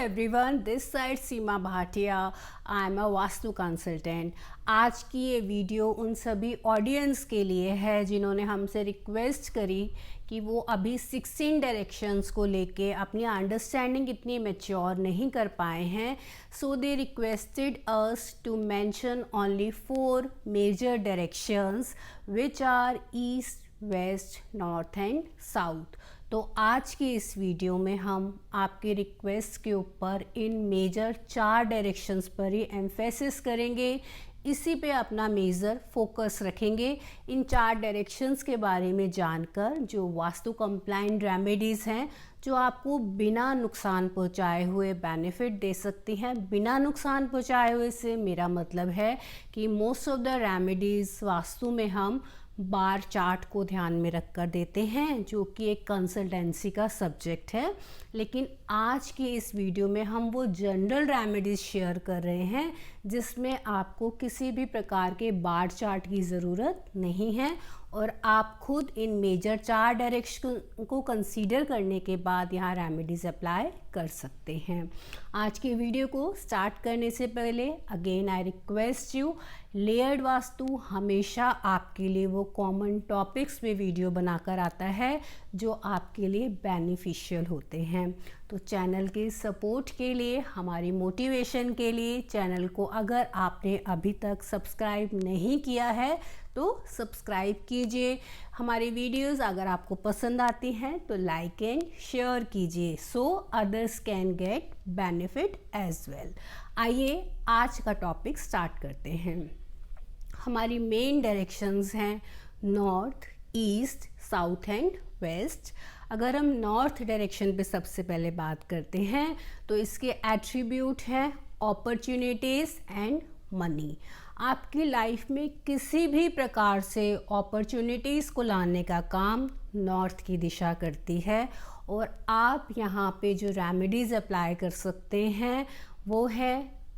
Everyone, this side Seema Bhatia. I am a vastu consultant. आज की ये वीडियो उन सभी ऑडियंस के लिए है जिन्होंने हमसे रिक्वेस्ट करी कि वो अभी 16 डायरेक्शंस को लेके अपनी अंडरस्टैंडिंग इतनी मैच्योर नहीं कर पाए हैं। So they requested us to mention only 4 major directions which are east, west, north and south. तो आज की इस वीडियो में हम आपके रिक्वेस्ट के ऊपर इन मेजर 4 डायरेक्शंस पर ही एम्फेसिस करेंगे, इसी पे अपना मेजर फोकस रखेंगे। इन 4 डायरेक्शंस के बारे में जानकर जो वास्तु कंप्लाइंट रेमेडीज़ हैं जो आपको बिना नुकसान पहुंचाए हुए बेनिफिट दे सकती हैं। बिना नुकसान पहुंचाए हुए से मेरा मतलब है कि most of the remedies vastu में हम बार चार्ट को ध्यान में रखकर देते हैं, जो कि एक कंसल्टेंसी का सब्जेक्ट है। लेकिन आज की इस वीडियो में हम वो जनरल रेमेडीज शेयर कर रहे हैं जिसमें आपको किसी भी प्रकार के बार चार्ट की ज़रूरत नहीं है और आप खुद इन मेजर 4 डायरेक्शन को कंसीडर करने के बाद यहाँ रेमेडीज़ अप्लाई कर सकते हैं। आज के वीडियो को स्टार्ट करने से पहले again I request you, layered vastu हमेशा आपके लिए वो कॉमन टॉपिक्स में वीडियो बनाकर आता है जो आपके लिए बेनिफिशियल होते हैं। तो चैनल के सपोर्ट के लिए, हमारी मोटिवेशन के लिए चैनल को अगर आपने अभी तक सब्सक्राइब नहीं किया है तो सब्सक्राइब कीजिए। हमारी वीडियोस अगर आपको पसंद आती हैं तो लाइक एंड शेयर कीजिए so others can get benefit as well. आइए आज का टॉपिक स्टार्ट करते हैं। हमारी मेन डायरेक्शंस हैं north, east, south and west. अगर हम नॉर्थ डायरेक्शन पे सबसे पहले बात करते हैं तो इसके एट्रीब्यूट हैं अपॉर्चुनिटीज़ एंड मनी। आपकी लाइफ में किसी भी प्रकार से अपॉर्चुनिटीज़ को लाने का काम नॉर्थ की दिशा करती है और आप यहाँ पे जो रेमेडीज़ अप्लाई कर सकते हैं वो है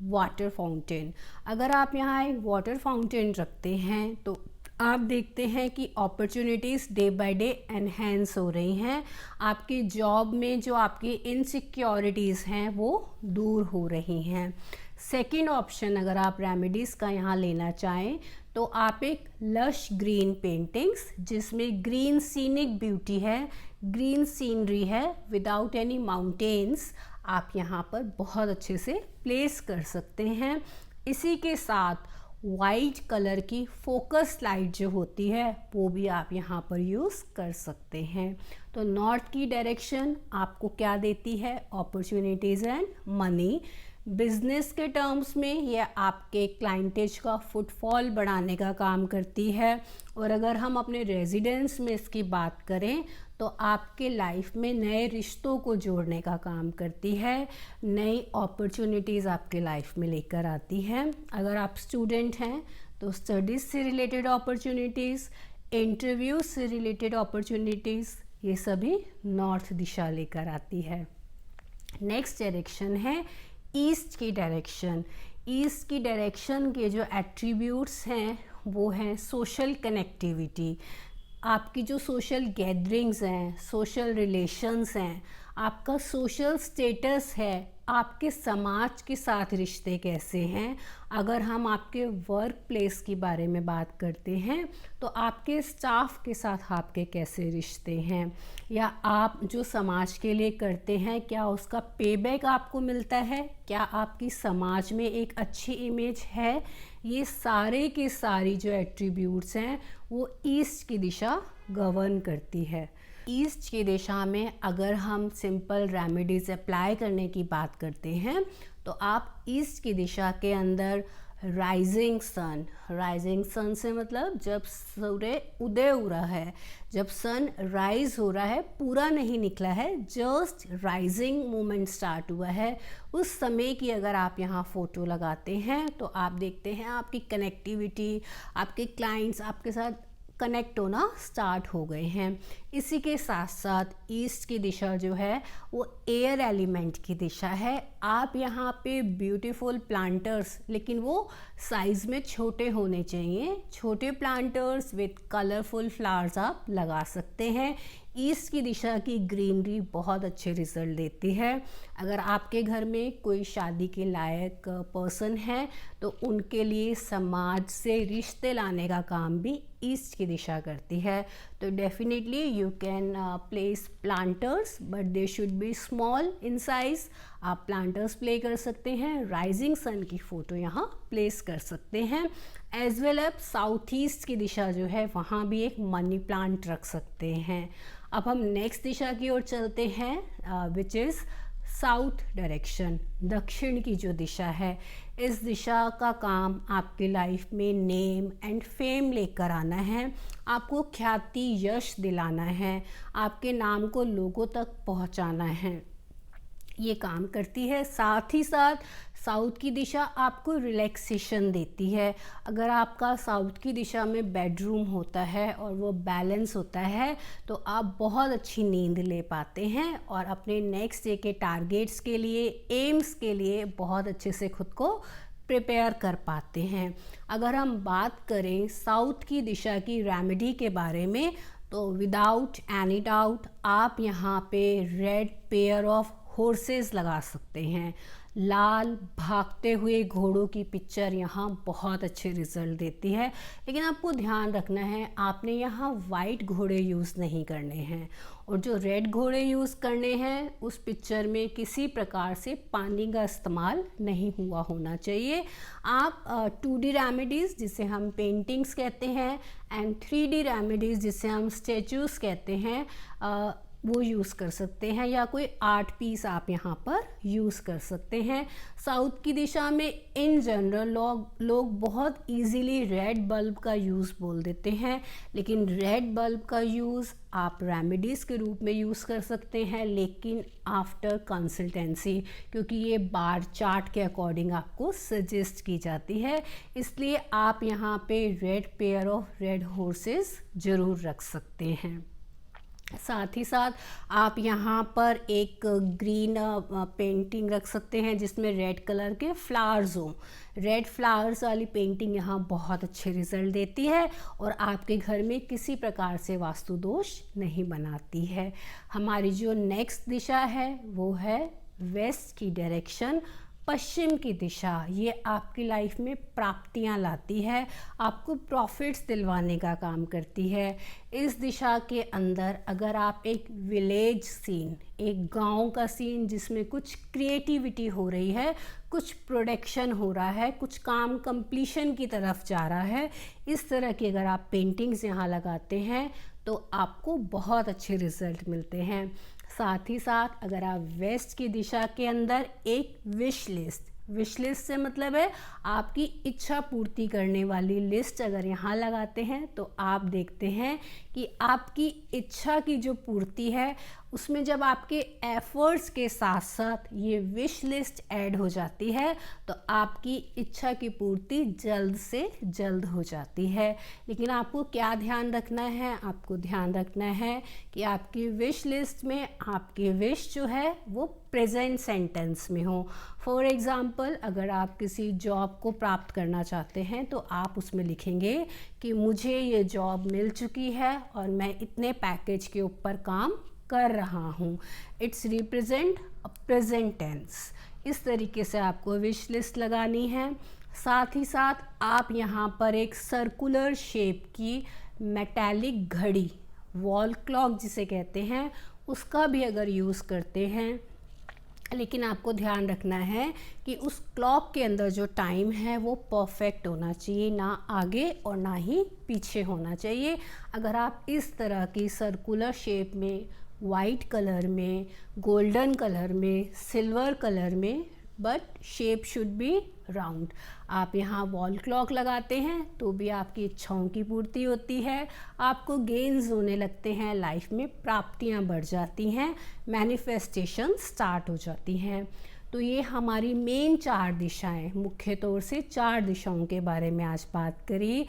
वाटर फाउंटेन। अगर आप यहाँ एक वाटर फाउंटेन रखते हैं तो आप देखते हैं कि opportunities day by day enhance हो रही हैं। आपकी जॉब में जो आपकी इनसिक्योरिटीज़ हैं वो दूर हो रही हैं। सेकंड ऑप्शन अगर आप रेमेडीज़ का यहाँ लेना चाहें तो आप एक लश ग्रीन पेंटिंग्स जिसमें ग्रीन सीनिक ब्यूटी है, ग्रीन सीनरी है विदाउट एनी माउंटेन्स, आप यहाँ पर बहुत अच्छे से प्लेस कर सकते हैं। इसी के साथ वाइट कलर की फोकस लाइट जो होती है वो भी आप यहाँ पर यूज़ कर सकते हैं। तो नॉर्थ की डायरेक्शन आपको क्या देती है? Opportunities and money. बिजनेस के टर्म्स में यह आपके क्लाइंटेज का फुटफॉल बढ़ाने का काम करती है और अगर हम अपने रेजिडेंस में इसकी बात करें तो आपके लाइफ में नए रिश्तों को जोड़ने का काम करती है, नई अपॉर्चुनिटीज़ आपके लाइफ में लेकर आती है। अगर आप स्टूडेंट हैं तो स्टडीज़ से रिलेटेड अपॉर्चुनिटीज़, इंटरव्यू से रिलेटेड अपॉर्चुनिटीज़, ये सभी नॉर्थ दिशा लेकर आती है। नेक्स्ट डायरेक्शन है ईस्ट की डायरेक्शन। ईस्ट की डायरेक्शन के जो एट्रीब्यूट्स हैं वो हैं सोशल कनेक्टिविटी। आपकी जो सोशल गैदरिंग्स हैं, सोशल रिलेशंस हैं, आपका सोशल स्टेटस है, आपके समाज के साथ रिश्ते कैसे हैं। अगर हम आपके वर्क प्लेस के बारे में बात करते हैं तो आपके स्टाफ के साथ आपके कैसे रिश्ते हैं, या आप जो समाज के लिए करते हैं क्या उसका पेबैक आपको मिलता है, क्या आपकी समाज में एक अच्छी इमेज है। ये सारे के सारी जो एट्रीब्यूट्स हैं वो ईस्ट की दिशा गवर्न करती है। ईस्ट की दिशा में अगर हम सिंपल रेमेडीज़ अप्लाई करने की बात करते हैं तो आप ईस्ट की दिशा के अंदर राइजिंग सन से मतलब जब सूर्य उदय हो रहा है, जब सन राइज हो रहा है, पूरा नहीं निकला है, जस्ट राइजिंग मोमेंट स्टार्ट हुआ है, उस समय की अगर आप यहाँ फ़ोटो लगाते हैं तो आप देखते हैं आपकी कनेक्टिविटी, आपके क्लाइंट्स आपके साथ कनेक्ट होना स्टार्ट हो गए हैं। इसी के साथ साथ ईस्ट की दिशा जो है वो एयर एलिमेंट की दिशा है। आप यहाँ पे ब्यूटीफुल प्लांटर्स, लेकिन वो साइज़ में छोटे होने चाहिए, छोटे प्लांटर्स विथ कलरफुल फ्लावर्स आप लगा सकते हैं। ईस्ट की दिशा की ग्रीनरी बहुत अच्छे रिजल्ट देती है। अगर आपके घर में कोई शादी के लायक पर्सन है तो उनके लिए समाज से रिश्ते लाने का काम भी ईस्ट की दिशा करती है। तो definitely you can place planters but they should be small in size. आप प्लांटर्स प्ले कर सकते हैं, राइजिंग सन की फ़ोटो यहाँ प्लेस कर सकते हैं। एज वेल अब साउथ ईस्ट की दिशा जो है वहाँ भी एक मनी प्लांट रख सकते हैं। अब हम नेक्स्ट दिशा की ओर चलते हैं विच इज़ साउथ डायरेक्शन, दक्षिण की जो दिशा है। इस दिशा का काम आपकी लाइफ में नेम एंड फेम लेकर आना है, आपको ख्याति यश दिलाना है, आपके नाम को लोगों तक पहुंचाना है, ये काम करती है। साथ ही साथ साउथ की दिशा आपको रिलैक्सेशन देती है। अगर आपका साउथ की दिशा में बेडरूम होता है और वो बैलेंस होता है तो आप बहुत अच्छी नींद ले पाते हैं और अपने नेक्स्ट डे के टारगेट्स के लिए, एम्स के लिए बहुत अच्छे से खुद को प्रिपेयर कर पाते हैं। अगर हम बात करें साउथ की दिशा की रेमेडी के बारे में तो विदाउट एनी डाउट आप यहाँ पे रेड पेयर ऑफ हॉर्सेस लगा सकते हैं। लाल भागते हुए घोड़ों की पिक्चर यहाँ बहुत अच्छे रिजल्ट देती है, लेकिन आपको ध्यान रखना है आपने यहाँ वाइट घोड़े यूज़ नहीं करने हैं और जो रेड घोड़े यूज़ करने हैं उस पिक्चर में किसी प्रकार से पानी का इस्तेमाल नहीं हुआ होना चाहिए। आप 2D रेमेडीज़ जिसे हम पेंटिंग्स कहते हैं एंड 3D रेमेडीज़ जिसे हम स्टेचूज़ कहते हैं वो यूज़ कर सकते हैं, या कोई आर्ट पीस आप यहाँ पर यूज़ कर सकते हैं। साउथ की दिशा में इन जनरल लोग बहुत इजीली रेड बल्ब का यूज़ बोल देते हैं, लेकिन रेड बल्ब का यूज़ आप रेमेडीज़ के रूप में यूज़ कर सकते हैं, लेकिन आफ्टर कंसल्टेंसी, क्योंकि ये बार चार्ट के अकॉर्डिंग आपको सजेस्ट की जाती है। इसलिए आप यहाँ पे red pair of red horses ज़रूर रख सकते हैं। साथ ही साथ आप यहाँ पर एक ग्रीन पेंटिंग रख सकते हैं जिसमें रेड कलर के फ्लावर्स हों। रेड फ्लावर्स वाली पेंटिंग यहाँ बहुत अच्छे रिजल्ट देती है और आपके घर में किसी प्रकार से वास्तु दोष नहीं बनाती है। हमारी जो नेक्स्ट दिशा है वो है वेस्ट की डायरेक्शन, पश्चिम की दिशा। ये आपकी लाइफ में प्राप्तियां लाती है, आपको प्रॉफिट्स दिलवाने का काम करती है। इस दिशा के अंदर अगर आप एक विलेज सीन, एक गांव का सीन जिसमें कुछ क्रिएटिविटी हो रही है, कुछ प्रोडक्शन हो रहा है, कुछ काम कंप्लीशन की तरफ जा रहा है, इस तरह की अगर आप पेंटिंग्स यहाँ लगाते हैं तो आपको बहुत अच्छे रिजल्ट मिलते हैं। साथ ही साथ अगर आप वेस्ट की दिशा के अंदर एक विश लिस्ट से मतलब है आपकी इच्छा पूर्ति करने वाली लिस्ट अगर यहाँ लगाते हैं तो आप देखते हैं कि आपकी इच्छा की जो पूर्ति है उसमें जब आपके एफर्ट्स के साथ साथ ये विश लिस्ट ऐड हो जाती है तो आपकी इच्छा की पूर्ति जल्द से जल्द हो जाती है। लेकिन आपको क्या ध्यान रखना है? आपको ध्यान रखना है कि आपकी विश लिस्ट में आपकी विश जो है वो प्रेजेंट सेंटेंस में हो। फॉर एग्ज़ाम्पल अगर आप किसी जॉब को प्राप्त करना चाहते हैं तो आप उसमें लिखेंगे कि मुझे ये जॉब मिल चुकी है और मैं इतने पैकेज के ऊपर काम कर रहा हूँ। It's represent present tense. इस तरीके से आपको विश लिस्ट लगानी है। साथ ही साथ आप यहाँ पर एक सर्कुलर शेप की मेटालिक घड़ी, वॉल क्लॉक जिसे कहते हैं, उसका भी अगर यूज़ करते हैं, लेकिन आपको ध्यान रखना है कि उस क्लॉक के अंदर जो टाइम है वो परफेक्ट होना चाहिए, ना आगे और ना ही पीछे होना चाहिए। अगर आप इस तरह की सर्कुलर शेप में, वाइट कलर में, गोल्डन कलर में, सिल्वर कलर में, but shape should be round, आप यहाँ वॉल क्लॉक लगाते हैं तो भी आपकी इच्छाओं की पूर्ति होती है, आपको गेन्स होने लगते हैं, लाइफ में प्राप्तियाँ बढ़ जाती हैं, मैनिफेस्टेशन स्टार्ट हो जाती हैं। तो ये हमारी मेन 4 दिशाएं, मुख्य तौर से 4 दिशाओं के बारे में आज बात करी।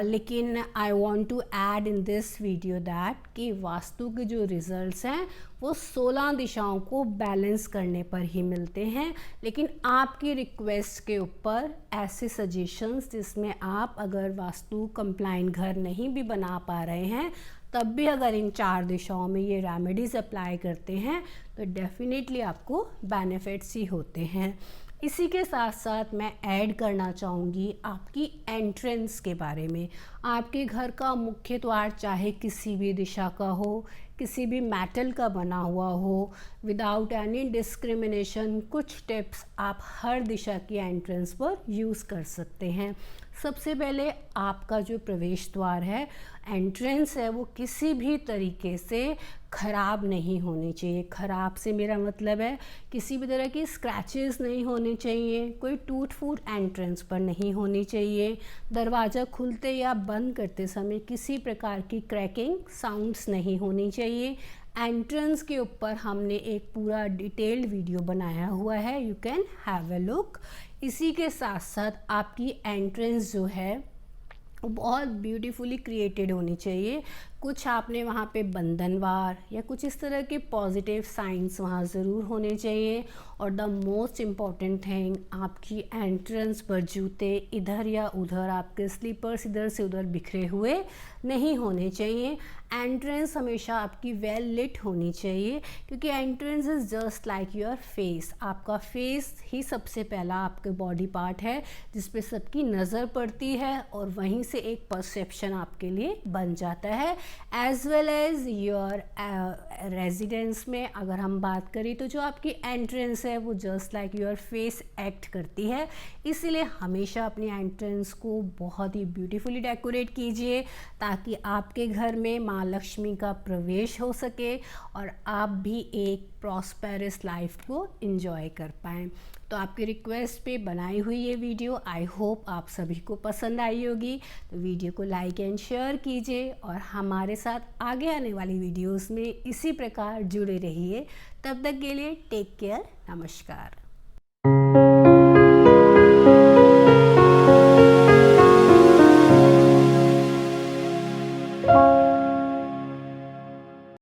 लेकिन I want to add in this video that कि वास्तु के जो रिजल्ट्स हैं वो 16 दिशाओं को बैलेंस करने पर ही मिलते हैं। लेकिन आपकी रिक्वेस्ट के ऊपर ऐसे सजेशंस जिसमें आप अगर वास्तु कंप्लाइंट घर नहीं भी बना पा रहे हैं तब भी अगर इन 4 दिशाओं में ये रेमेडीज़ अप्लाई करते हैं तो डेफिनेटली आपको बेनिफिट्स ही होते हैं। इसी के साथ साथ मैं ऐड करना चाहूँगी आपकी एंट्रेंस के बारे में। आपके घर का मुख्य द्वार चाहे किसी भी दिशा का हो, किसी भी मेटल का बना हुआ हो, विदाउट एनी डिस्क्रिमिनेशन कुछ टिप्स आप हर दिशा की एंट्रेंस पर यूज़ कर सकते हैं। सबसे पहले आपका जो प्रवेश द्वार है, एंट्रेंस है, वो किसी भी तरीके से ख़राब नहीं होनी चाहिए। ख़राब से मेरा मतलब है किसी भी तरह की स्क्रैचेस नहीं होने चाहिए, कोई टूट फूट एंट्रेंस पर नहीं होनी चाहिए, दरवाज़ा खुलते या बंद करते समय किसी प्रकार की क्रैकिंग साउंड्स नहीं होनी चाहिए। एंट्रेंस के ऊपर हमने एक पूरा डिटेल्ड वीडियो बनाया हुआ है, you can have a look. इसी के साथ साथ आपकी एंट्रेंस जो है वो बहुत ब्यूटीफुली क्रिएटेड होनी चाहिए। कुछ आपने वहाँ पे बंधनवार या कुछ इस तरह के पॉजिटिव साइंस वहाँ ज़रूर होने चाहिए। और द मोस्ट इम्पॉर्टेंट थिंग, आपकी एंट्रेंस पर जूते इधर या उधर, आपके स्लीपर्स इधर से उधर बिखरे हुए नहीं होने चाहिए। एंट्रेंस हमेशा आपकी वेल लिट होनी चाहिए, क्योंकि entrance is just like your face. आपका फेस ही सबसे पहला आपका बॉडी पार्ट है जिस पे सबकी नज़र पड़ती है और वहीं से एक परसेप्शन आपके लिए बन जाता है। As well as your residence में अगर हम बात करें तो जो आपकी एंट्रेंस है वो just like your face act करती है। इसीलिए हमेशा अपनी एंट्रेंस को बहुत ही ब्यूटीफुली डेकोरेट कीजिए ताकि आपके घर में माँ लक्ष्मी का प्रवेश हो सके और आप भी एक प्रॉस्पेरस लाइफ को एंजॉय कर पाएँ। तो आपकी रिक्वेस्ट पे बनाई हुई ये वीडियो आई होप आप सभी को पसंद आई होगी। तो वीडियो को लाइक एंड शेयर कीजिए और हमारे साथ आगे आने वाली वीडियोस में इसी प्रकार जुड़े रहिए। तब तक के लिए टेक केयर, नमस्कार।